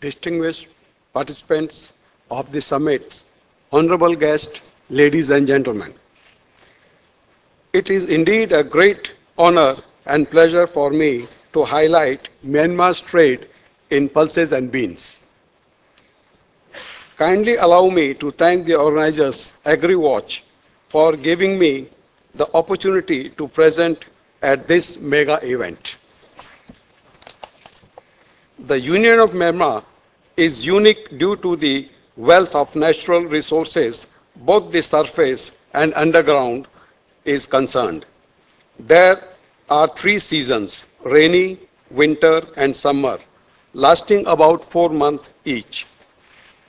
distinguished participants of the summit, honorable guests, ladies and gentlemen. It is indeed a great honor and pleasure for me to highlight Myanmar's trade in pulses and beans. Kindly allow me to thank the organizers, AgriWatch, for giving me the opportunity to present at this mega event. The Union of Myanmar is unique due to the wealth of natural resources, both the surface and underground is concerned. There are 3 seasons, rainy, winter and summer, lasting about 4 months each.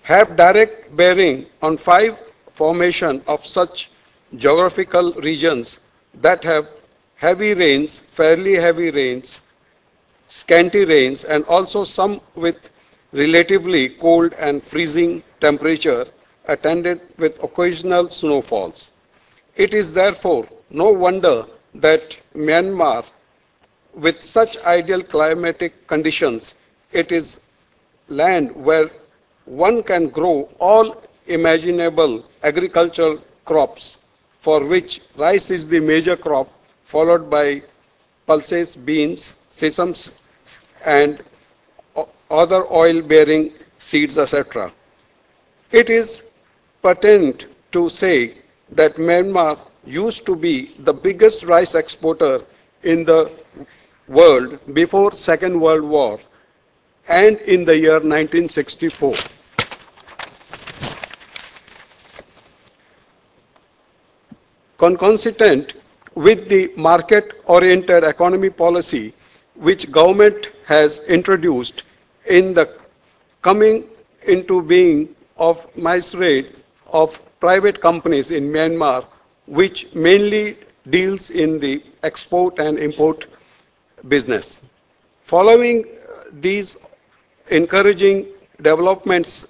Have direct bearing on 5 formation of such geographical regions that have heavy rains, fairly heavy rains, scanty rains, and also some with relatively cold and freezing temperature attended with occasional snowfalls. It is therefore no wonder that Myanmar, with such ideal climatic conditions, it is land where one can grow all imaginable agricultural crops, for which rice is the major crop, followed by pulses, beans, sesams, and other oil-bearing seeds, etc. It is pertinent to say that Myanmar used to be the biggest rice exporter in the world before Second World War and in the year 1964. Consistent with the market-oriented economy policy which government has introduced in the coming into being of myriad of private companies in Myanmar, which mainly deals in the export and import business. Following these encouraging developments,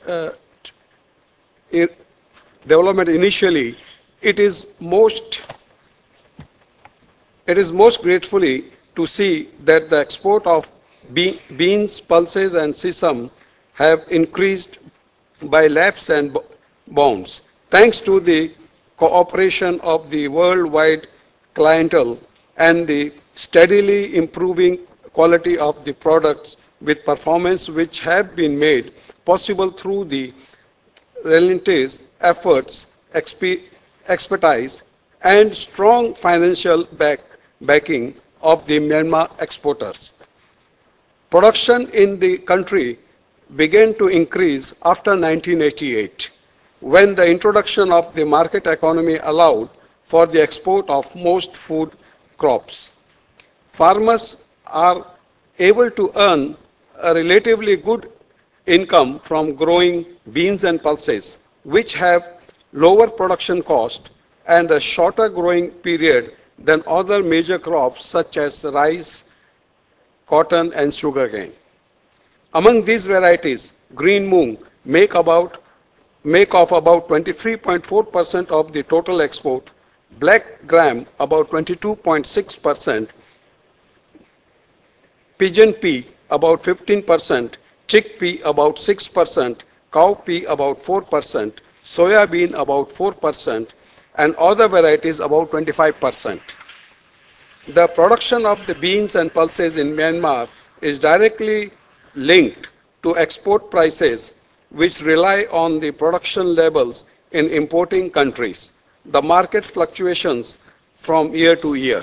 development initially, it is most gratefully to see that the export of beans, pulses, and sesame have increased by leaps and bounds, thanks to the cooperation of the worldwide clientele and the steadily improving quality of the products with performance which have been made possible through the relentless efforts, expertise, and strong financial backing of the Myanmar exporters. Production in the country began to increase after 1988, when the introduction of the market economy allowed for the export of most food crops. Farmers are able to earn a relatively good income from growing beans and pulses, which have lower production cost and a shorter growing period than other major crops such as rice, cotton, and sugarcane. Among these varieties, green moong make of about 23.4% of the total export, black gram about 22.6%, pigeon pea about 15%, chickpea about 6%, cowpea about 4%, soya bean about 4%, and other varieties about 25%. The production of the beans and pulses in Myanmar is directly linked to export prices, which rely on the production levels in importing countries. The market fluctuations from year to year.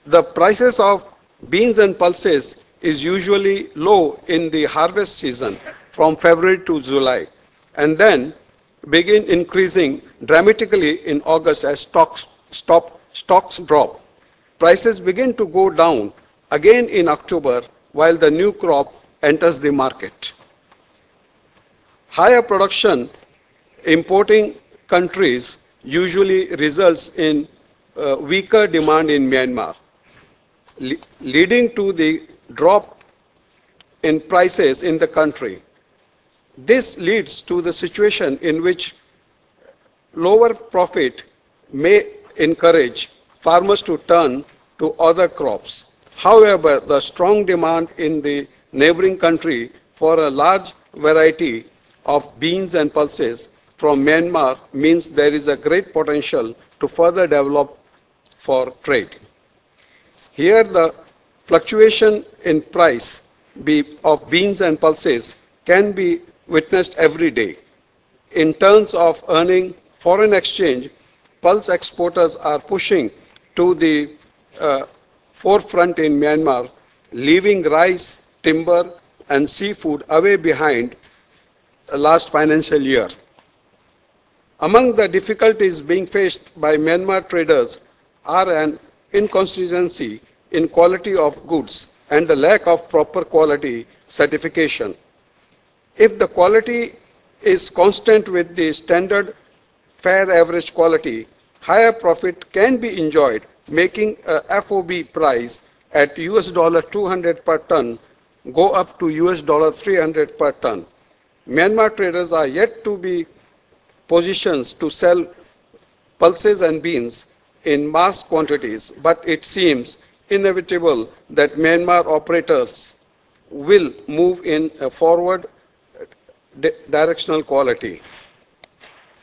The prices of beans and pulses is usually low in the harvest season from February to July, and then begin increasing dramatically in August as stocks drop. Prices begin to go down again in October while the new crop enters the market. Higher production importing countries usually results in weaker demand in Myanmar, leading to the drop in prices in the country. This leads to the situation in which lower profit may encourage farmers to turn to other crops. However, the strong demand in the neighboring country for a large variety of beans and pulses from Myanmar means there is a great potential to further develop for trade. Here, the fluctuation in price of beans and pulses can be witnessed every day. In terms of earning foreign exchange, pulse exporters are pushing to the forefront in Myanmar, leaving rice, timber, and seafood away behind last financial year. Among the difficulties being faced by Myanmar traders are an inconsistency in quality of goods and the lack of proper quality certification. If the quality is constant with the standard fair average quality, higher profit can be enjoyed, making a FOB price at US $200 per ton go up to US $300 per ton. Myanmar traders are yet to be positioned to sell pulses and beans in mass quantities, but it seems inevitable that Myanmar operators will move in a forward directional quality.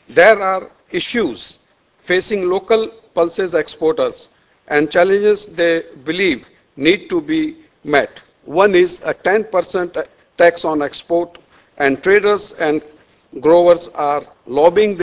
There are issues facing local pulses exporters and challenges they believe need to be met. One is a 10% tax on export, and traders and growers are lobbying